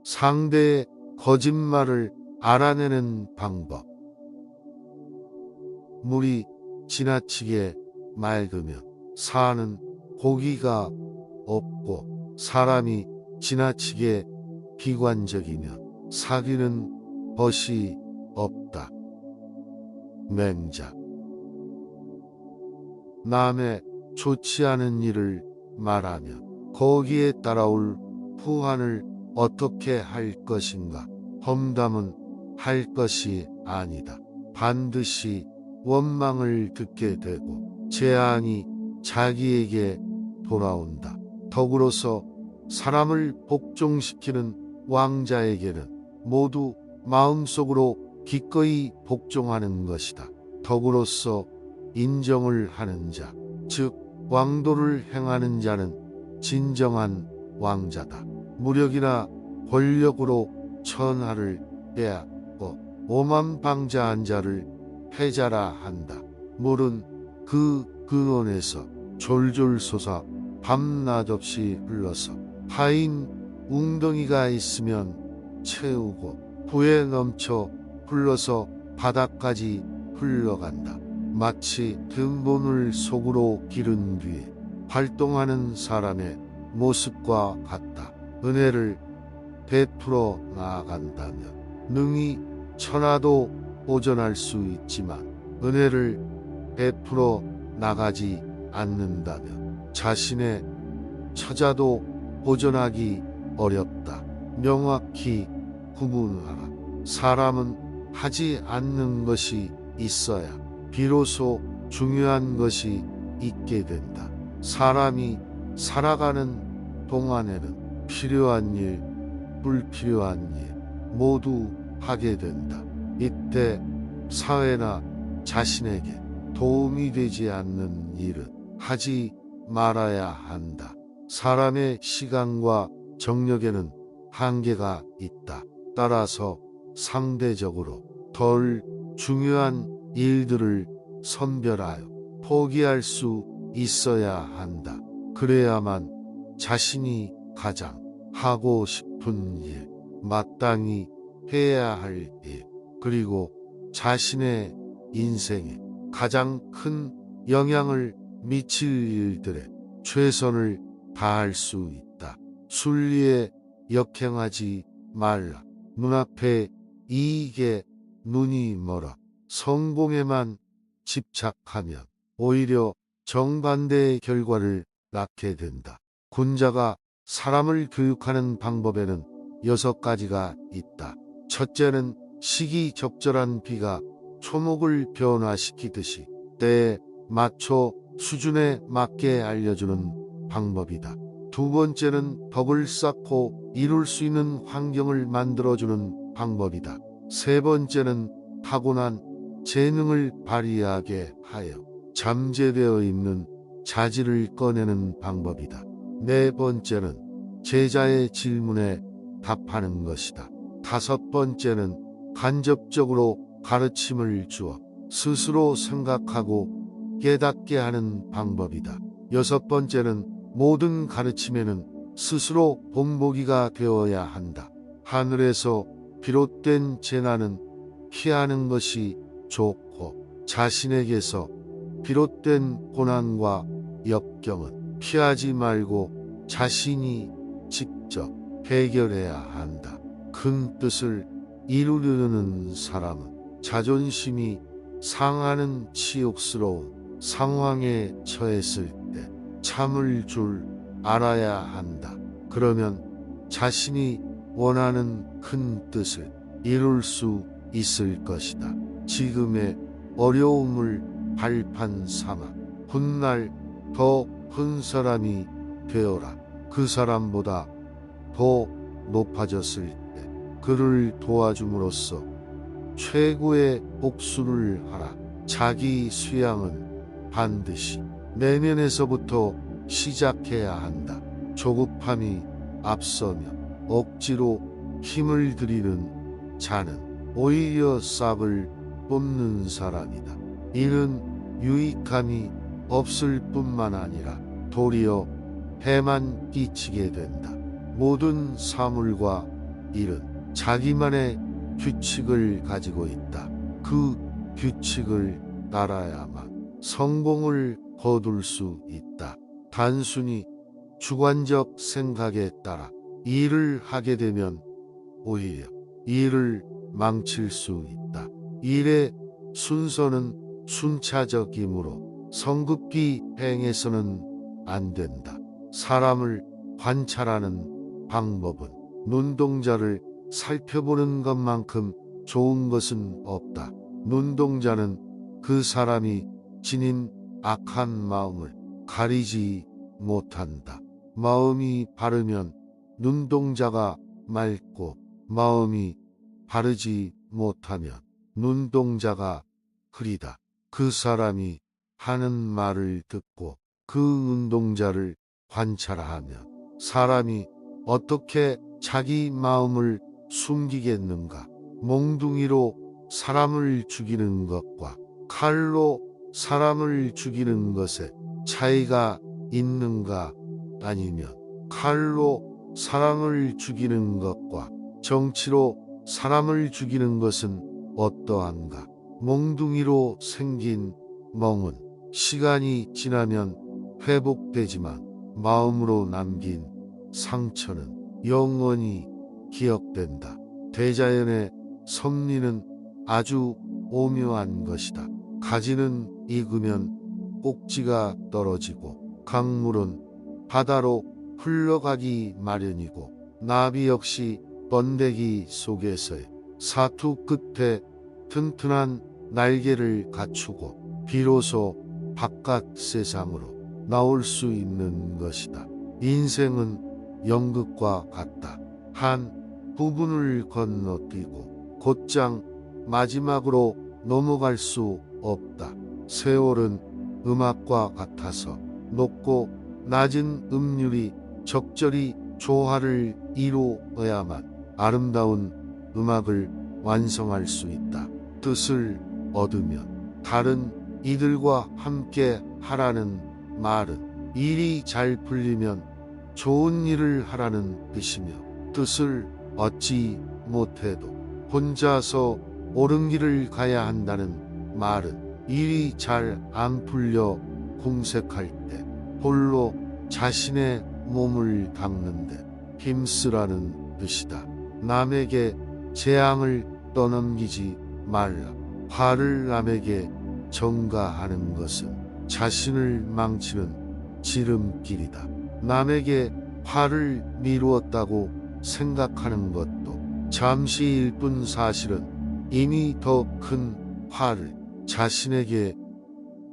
상대의 거짓말을 알아내는 방법. 물이 지나치게 맑으면 사는 고기가 없고, 사람이 지나치게 비관적이면 사귀는 벗이 없다. 맹자. 남의 좋지 않은 일을 말하면 거기에 따라올 후환을 어떻게 할 것인가? 험담은 할 것이 아니다. 반드시 원망을 듣게 되고 재앙이 자기에게 돌아온다. 더불어서 사람을 복종시키는 왕자에게는 모두 마음속으로 기꺼이 복종하는 것이다. 더불어서 인정을 하는 자, 즉 왕도를 행하는 자는 진정한 왕자다. 무력이나 권력으로 천하를 빼앗고 오만방자한 자를 패자라 한다. 물은 그 근원에서 졸졸 솟아 밤낮 없이 흘러서 파인 웅덩이가 있으면 채우고 부에 넘쳐 흘러서 바닥까지 흘러간다. 마치 등본을 속으로 기른 뒤에 활동하는 사람의 모습과 같다. 은혜를 베풀어 나아간다면 능히 천하도 보존할 수 있지만, 은혜를 베풀어 나가지 않는다면 자신의 처자도 보존하기 어렵다. 명확히 구분하라. 사람은 하지 않는 것이 있어야 비로소 중요한 것이 있게 된다. 사람이 살아가는 동안에는 필요한 일, 불필요한 일 모두 하게 된다. 이때 사회나 자신에게 도움이 되지 않는 일은 하지 말아야 한다. 사람의 시간과 정력에는 한계가 있다. 따라서 상대적으로 덜 중요한 일들을 선별하여 포기할 수 있어야 한다. 그래야만 자신이 가장 하고 싶은 일, 마땅히 해야 할 일, 그리고 자신의 인생에 가장 큰 영향을 미칠 일들에 최선을 다할 수 있다. 순리에 역행하지 말라. 눈앞의 이익에 눈이 멀어 성공에만 집착하면 오히려 정반대의 결과를 낳게 된다. 군자가 사람을 교육하는 방법에는 6가지가 있다. 첫째는 시기적절한 비가 초목을 변화시키듯이 때에 맞춰 수준에 맞게 알려주는 방법이다. 두 번째는 덕을 쌓고 이룰 수 있는 환경을 만들어주는 방법이다. 세 번째는 타고난 재능을 발휘하게 하여 잠재되어 있는 자질을 꺼내는 방법이다. 네 번째는 제자의 질문에 답하는 것이다. 다섯 번째는 간접적으로 가르침을 주어 스스로 생각하고 깨닫게 하는 방법이다. 여섯 번째는 모든 가르침에는 스스로 본보기가 되어야 한다. 하늘에서 비롯된 재난은 피하는 것이 좋고, 자신에게서 비롯된 고난과 역경은 피하지 말고 자신이 직접 해결해야 한다. 큰 뜻을 이루려는 사람은 자존심이 상하는 치욕스러운 상황에 처했을 때 참을 줄 알아야 한다. 그러면 자신이 원하는 큰 뜻을 이룰 수 있을 것이다. 지금의 어려움을 발판 삼아 훗날 더 큰 사람이 되어라. 그 사람보다 더 높아졌을 때 그를 도와줌으로써 최고의 복수를 하라. 자기 수양은 반드시 내면에서부터 시작해야 한다. 조급함이 앞서며 억지로 힘을 들이는 자는 오히려 싹을 뽑는 사람이다. 이는 유익함이 없을 뿐만 아니라 도리어 해만 끼치게 된다. 모든 사물과 일은 자기만의 규칙을 가지고 있다. 그 규칙을 따라야만 성공을 거둘 수 있다. 단순히 주관적 생각에 따라 일을 하게 되면 오히려 일을 망칠 수 있다. 일의 순서는 순차적이므로 성급히 행해서는 안 된다. 사람을 관찰하는 방법은 눈동자를 살펴보는 것만큼 좋은 것은 없다. 눈동자는 그 사람이 지닌 악한 마음을 가리지 못한다. 마음이 바르면 눈동자가 맑고 마음이 바르지 못하면 눈동자가 흐리다. 그 사람이 하는 말을 듣고 그 눈동자를 관찰하면 사람이 어떻게 자기 마음을 숨기겠는가? 몽둥이로 사람을 죽이는 것과 칼로 사람을 죽이는 것에 차이가 있는가? 아니면 칼로 사람을 죽이는 것과 정치로 사람을 죽이는 것은 어떠한가? 몽둥이로 생긴 멍은 시간이 지나면 회복되지만 마음으로 남긴 상처는 영원히 기억된다. 대자연의 섭리는 아주 오묘한 것이다. 가지는 익으면 꼭지가 떨어지고 강물은 바다로 흘러가기 마련이고 나비 역시 번데기 속에서의 사투 끝에 튼튼한 날개를 갖추고 비로소 바깥 세상으로 나올 수 있는 것이다. 인생은 연극과 같다. 한 부분을 건너뛰고 곧장 마지막으로 넘어갈 수 없다. 세월은 음악과 같아서 높고 낮은 음률이 적절히 조화를 이루어야만 아름다운 음악을 완성할 수 있다. 뜻을 얻으면 다른 이들과 함께 하라는 말은 일이 잘 풀리면 좋은 일을 하라는 뜻이며 뜻을 얻지 못해도 혼자서 옳은 길을 가야 한다는 말은 일이 잘 안 풀려 궁색할 때 홀로 자신의 몸을 닦는데 힘쓰라는 뜻이다. 남에게 재앙을 떠넘기지 말라. 화를 남에게 전가하는 것은 자신을 망치는 지름길이다. 남에게 화를 미루었다고 생각하는 것도 잠시일 뿐 사실은 이미 더 큰 화를 자신에게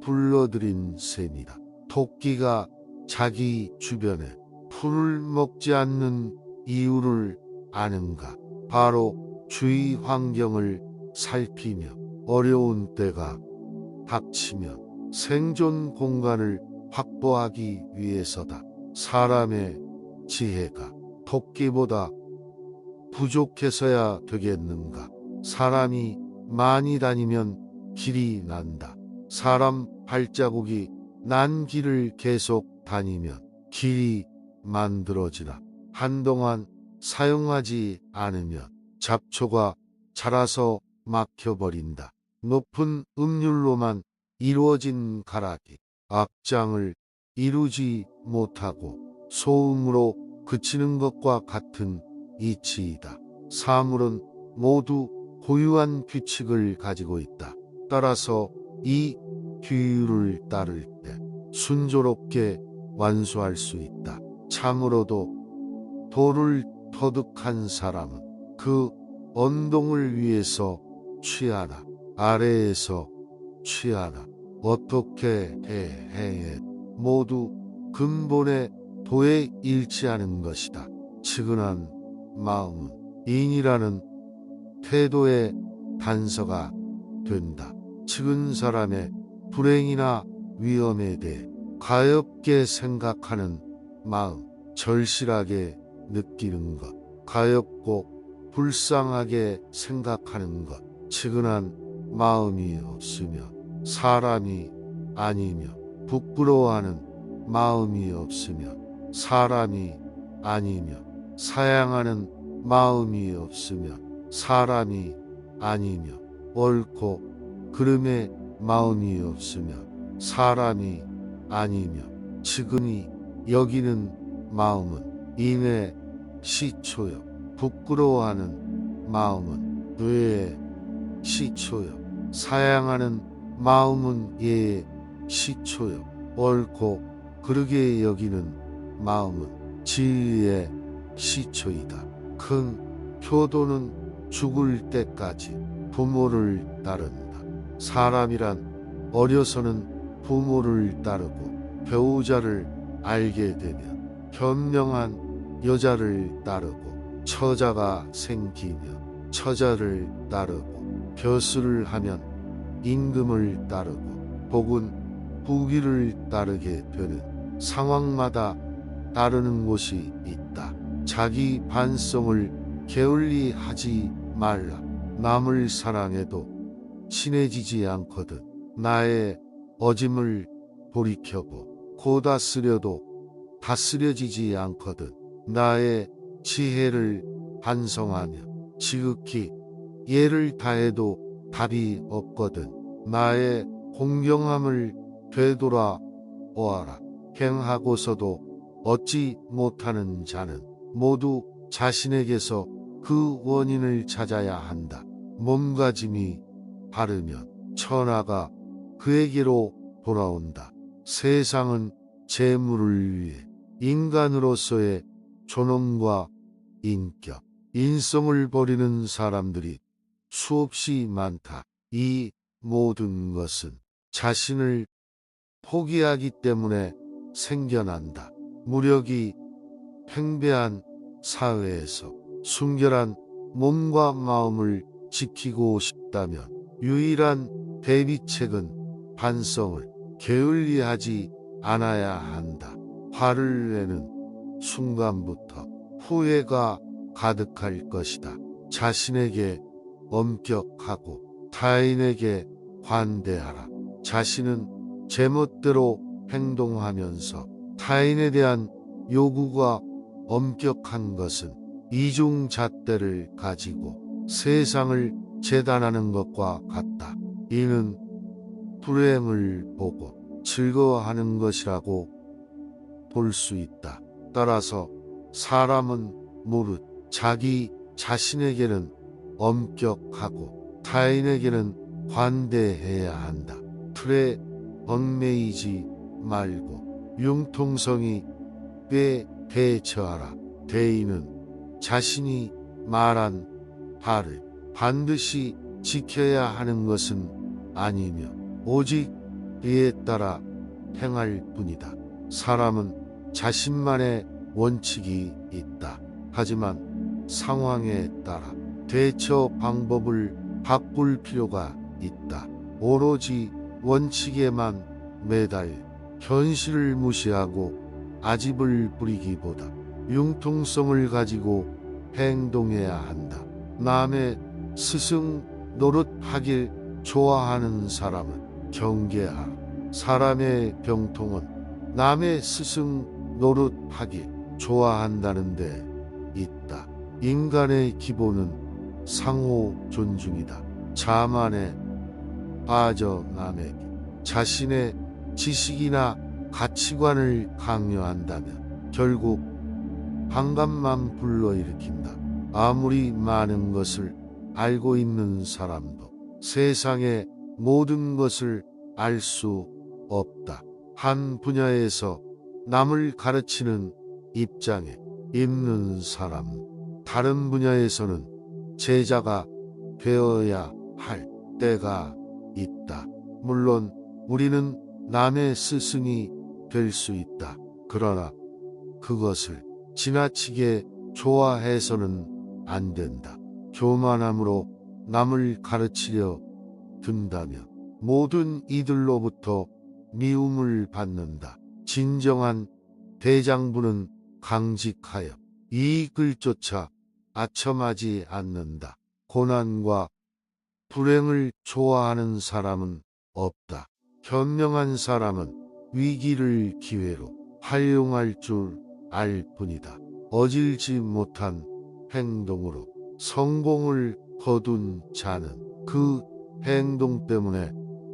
불러들인 셈이다. 토끼가 자기 주변에 풀을 먹지 않는 이유를 아는가? 바로 주위 환경을 살피며 어려운 때가 닥치면 생존 공간을 확보하기 위해서다. 사람의 지혜가 토끼보다 부족해서야 되겠는가? 사람이 많이 다니면 길이 난다. 사람 발자국이 난 길을 계속 다니면 길이 만들어지나. 한동안 사용하지 않으면 잡초가 자라서 막혀버린다. 높은 음률로만 이루어진 가락이 악장을 이루지 못하고 소음으로 그치는 것과 같은 이치이다. 사물은 모두 고유한 규칙을 가지고 있다. 따라서 이 규율을 따를 때 순조롭게 완수할 수 있다. 참으로도 돌을 터득한 사람은 그 언동을 위에서 취하나 아래에서 취하나 어떻게 해 모두 근본의 도에 일치하는 것이다. 측은한 마음은 인이라는 태도의 단서가 된다. 측은 사람의 불행이나 위험에 대해 가엾게 생각하는 마음, 절실하게 느끼는 것, 가엾고 불쌍하게 생각하는 것, 측은한 마음이 없으면 사람이 아니며 부끄러워하는 마음이 없으면 사람이 아니며 사양하는 마음이 없으면 사람이 아니며 옳고 그름에 마음이 없으면 사람이 아니며 측은히 여기는 마음은 인의 시초요 부끄러워하는 마음은 뇌의 시초요 사양하는 마음은 예의 시초요 옳고 그르게 여기는 마음은 지혜의 시초이다. 큰 효도는 죽을 때까지 부모를 따른다. 사람이란 어려서는 부모를 따르고 배우자를 알게 되면 현명한 여자를 따르고 처자가 생기며 처자를 따르고 벼슬을 하면 임금을 따르고 복은 부귀를 따르게 되는 상황마다 따르는 곳이 있다. 자기 반성을 게을리 하지 말라. 남을 사랑해도 친해지지 않거든. 나의 어짐을 돌이켜보 고다스려도 다스려지지 않거든. 나의 지혜를 반성하며 지극히 예를 다해도 답이 없거든. 나의 공경함을 되돌아 보아라. 행하고서도 얻지 못하는 자는 모두 자신에게서 그 원인을 찾아야 한다. 몸가짐이 바르면 천하가 그에게로 돌아온다. 세상은 재물을 위해 인간으로서의 존엄과 인격, 인성을 버리는 사람들이 수없이 많다. 이 모든 것은 자신을 포기하기 때문에 생겨난다. 무력이 팽배한 사회에서 순결한 몸과 마음을 지키고 싶다면 유일한 대비책은 반성을 게을리하지 않아야 한다. 화를 내는 순간부터 후회가 가득할 것이다. 자신에게 엄격하고 타인에게 관대하라. 자신은 제멋대로 행동하면서 타인에 대한 요구가 엄격한 것은 이중잣대를 가지고 세상을 재단하는 것과 같다. 이는 불행을 보고 즐거워하는 것이라고 볼 수 있다. 따라서 사람은 무릇 자기 자신에게는 엄격하고 타인에게는 관대해야 한다. 틀에 얽매이지 말고 융통성이 꽤 대처하라. 대인은 자신이 말한 바를 반드시 지켜야 하는 것은 아니며 오직 이에 따라 행할 뿐이다. 사람은 자신만의 원칙이 있다. 하지만 상황에 따라 대처 방법을 바꿀 필요가 있다. 오로지 원칙에만 매달 현실을 무시하고 아집을 부리기보다 융통성을 가지고 행동해야 한다. 남의 스승 노릇하길 좋아하는 사람은 경계하라. 사람의 병통은 남의 스승 노릇하길 좋아한다는 데 있다. 인간의 기본은 상호 존중이다. 자만에 빠져 남에게 자신의 지식이나 가치관을 강요한다면 결국 반감만 불러일으킨다. 아무리 많은 것을 알고 있는 사람도 세상의 모든 것을 알 수 없다. 한 분야에서 남을 가르치는 입장에 있는 사람은 다른 분야에서는 제자가 되어야 할 때가 있다. 물론 우리는 남의 스승이 될 수 있다. 그러나 그것을 지나치게 좋아해서는 안 된다. 교만함으로 남을 가르치려 든다면 모든 이들로부터 미움을 받는다. 진정한 대장부는 강직하여 이익을 쫓아 아첨하지 않는다. 고난과 불행을 좋아하는 사람은 없다. 현명한 사람은 위기를 기회로 활용할 줄 알 뿐이다. 어질지 못한 행동으로 성공을 거둔 자는 그 행동 때문에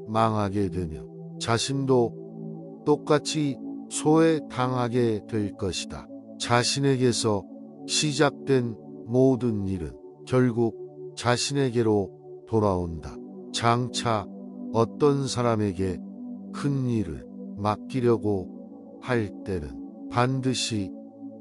망하게 되며 자신도 똑같이 소외당하게 될 것이다. 자신에게서 시작된 모든 일은 결국 자신에게로 돌아온다. 장차 어떤 사람에게 큰 일을 맡기려고 할 때는 반드시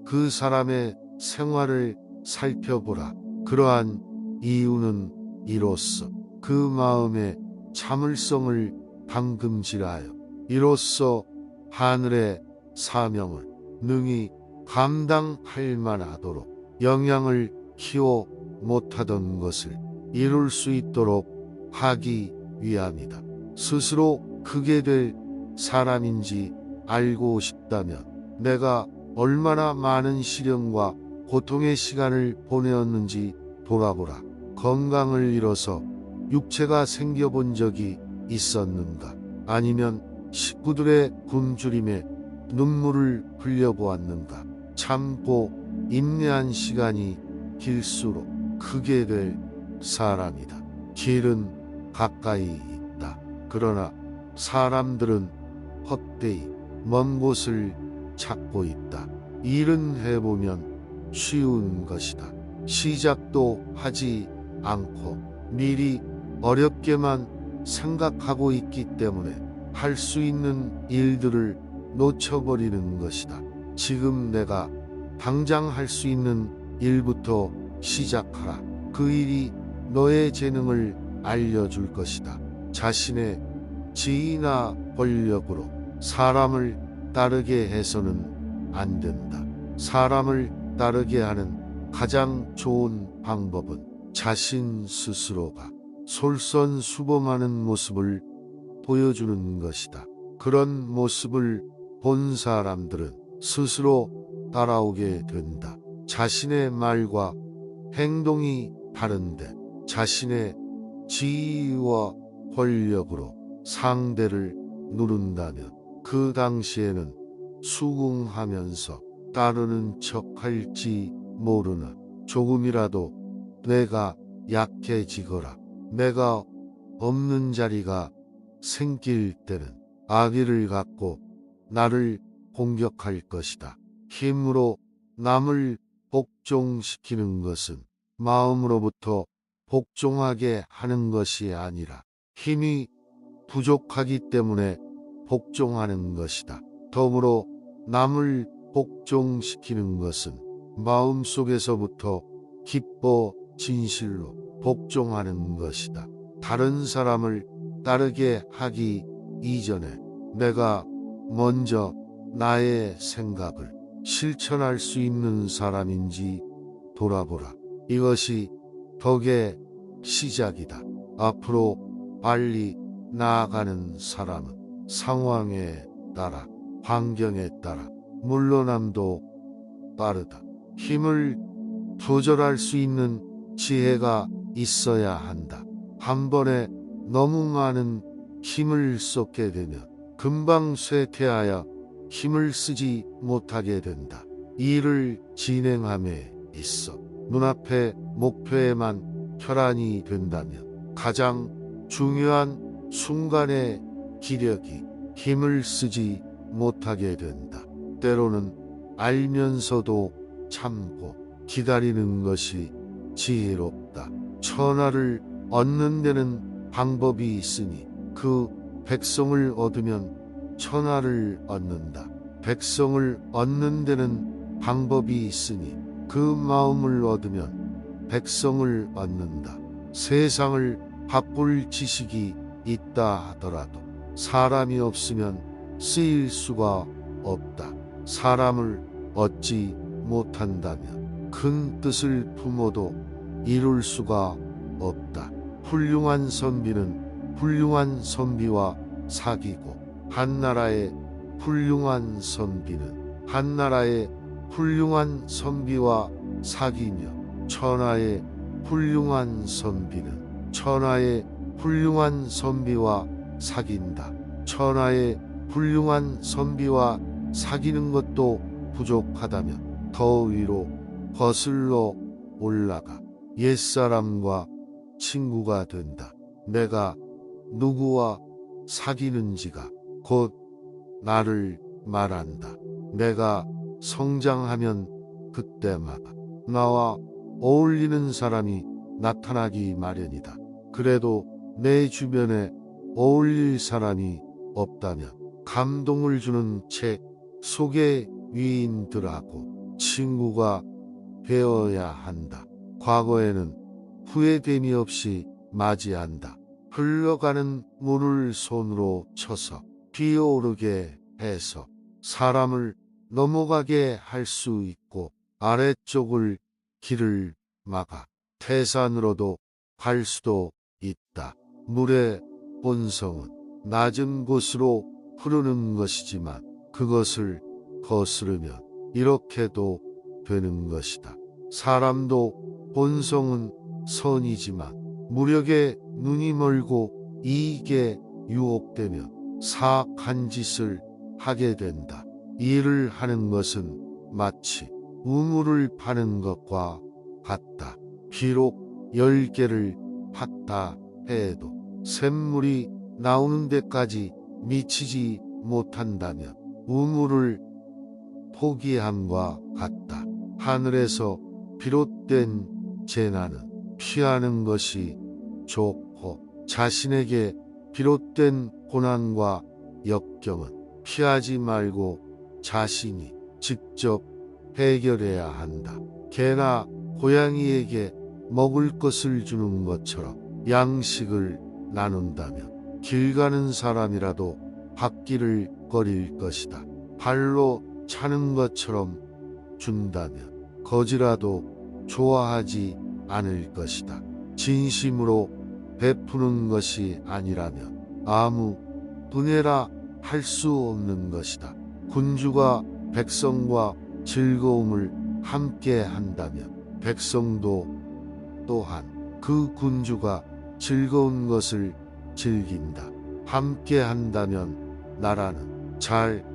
그 사람의 생활을 살펴보라. 그러한 이유는 이로써 그 마음의 참을성을 담금질하여 이로써 하늘의 사명을 능히 감당할 만하도록 영향을 키워 못하던 것을 이룰 수 있도록 하기 위함이다. 스스로 크게 될 사람인지 알고 싶다면 내가 얼마나 많은 시련과 고통의 시간을 보내었는지 돌아보라. 건강을 잃어서 육체가 생겨본 적이 있었는가? 아니면 식구들의 굶주림에 눈물을 흘려보았는가? 참고 인내한 시간이 길수록 크게 될 사람이다. 길은 가까이 있다. 그러나 사람들은 헛되이 먼 곳을 찾고 있다. 일은 해보면 쉬운 것이다. 시작도 하지 않고 미리 어렵게만 생각하고 있기 때문에 할 수 있는 일들을 놓쳐버리는 것이다. 지금 내가 당장 할 수 있는 일부터 시작하라. 그 일이 너의 재능을 알려줄 것이다. 자신의 지위나 권력으로 사람을 따르게 해서는 안 된다. 사람을 따르게 하는 가장 좋은 방법은 자신 스스로가 솔선수범하는 모습을 보여주는 것이다. 그런 모습을 본 사람들은 스스로 따라오게 된다. 자신의 말과 행동이 다른데 자신의 지위와 권력으로 상대를 누른다면 그 당시에는 수긍하면서 따르는 척할지 모르나 조금이라도 내가 약해지거라 내가 없는 자리가 생길 때는 악의를 갖고 나를 공격할 것이다. 힘으로 남을 복종시키는 것은 마음으로부터 복종하게 하는 것이 아니라 힘이 부족하기 때문에 복종하는 것이다. 더불어 남을 복종시키는 것은 마음속에서부터 기뻐 진실로 복종하는 것이다. 다른 사람을 따르게 하기 이전에 내가 먼저 나의 생각을 실천할 수 있는 사람인지 돌아보라. 이것이 덕의 시작이다. 앞으로 빨리 나아가는 사람은 상황에 따라 환경에 따라 물러남도 빠르다. 힘을 조절할 수 있는 지혜가 있어야 한다. 한 번에 너무 많은 힘을 쏟게 되면 금방 쇠퇴하여 힘을 쓰지 못하게 된다. 일을 진행함에 있어 눈앞의 목표에만 혈안이 된다면 가장 중요한 순간의 기력이 힘을 쓰지 못하게 된다. 때로는 알면서도 참고 기다리는 것이 지혜롭다. 천하를 얻는 데는 방법이 있으니 그 백성을 얻으면 천하를 얻는다. 백성을 얻는 데는 방법이 있으니 그 마음을 얻으면 백성을 얻는다. 세상을 바꿀 지식이 있다 하더라도 사람이 없으면 쓰일 수가 없다. 사람을 얻지 못한다면 큰 뜻을 품어도 이룰 수가 없다. 훌륭한 선비는 훌륭한 선비와 사귀고 한나라의 훌륭한 선비는 한나라의 훌륭한 선비와 사귀며 천하의 훌륭한 선비는 천하의 훌륭한 선비와 사귄다. 천하의 훌륭한 선비와 사귀는 것도 부족하다면 더 위로 거슬러 올라가 옛사람과 친구가 된다. 내가 누구와 사귀는지가 곧 나를 말한다. 내가 성장하면 그때마다 나와 어울리는 사람이 나타나기 마련이다. 그래도 내 주변에 어울릴 사람이 없다면 감동을 주는 책 속의 위인들하고 친구가 되어야 한다. 과거에는 후회됨이 없이 맞이한다. 흘러가는 물을 손으로 쳐서 피어오르게 해서 사람을 넘어가게 할 수 있고 아래쪽을 길을 막아 태산으로도 갈 수도 있다. 물의 본성은 낮은 곳으로 흐르는 것이지만 그것을 거스르면 이렇게도 되는 것이다. 사람도 본성은 선이지만 무력에 눈이 멀고 이익에 유혹되면 사악한 짓을 하게 된다. 일을 하는 것은 마치 우물을 파는 것과 같다. 비록 10개를 팠다 해도 샘물이 나오는 데까지 미치지 못한다면 우물을 포기함과 같다. 하늘에서 비롯된 재난은 피하는 것이 좋고 자신에게 비롯된 고난과 역경은 피하지 말고 자신이 직접 해결해야 한다. 개나 고양이에게 먹을 것을 주는 것처럼 양식을 나눈다면 길 가는 사람이라도 앞길을 꺼릴 것이다. 발로 차는 것처럼 준다면 거지라도 좋아하지 않을 것이다. 진심으로 베푸는 것이 아니라면 아무 은혜라 할 수 없는 것이다. 군주가 백성과 즐거움을 함께 한다면 백성도 또한 그 군주가 즐거운 것을 즐긴다. 함께 한다면 나라는 잘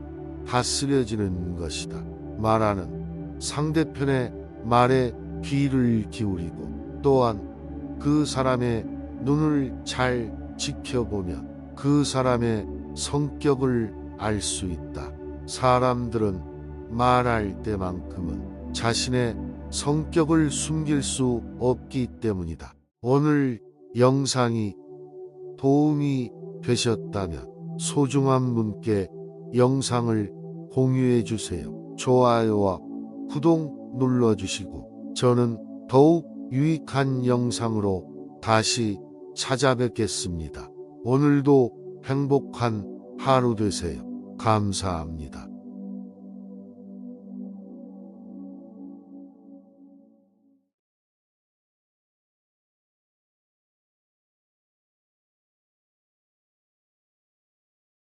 다스려지는 것이다. 말하는 상대편의 말에 귀를 기울이고 또한 그 사람의 눈을 잘 지켜보면 그 사람의 성격을 알 수 있다. 사람들은 말할 때만큼은 자신의 성격을 숨길 수 없기 때문이다. 오늘 영상이 도움이 되셨다면 소중한 분께 영상을 공유해 주세요. 좋아요와 구독 눌러주시고 저는 더욱 유익한 영상으로 다시 찾아뵙겠습니다. 오늘도 행복한 하루 되세요. 감사합니다.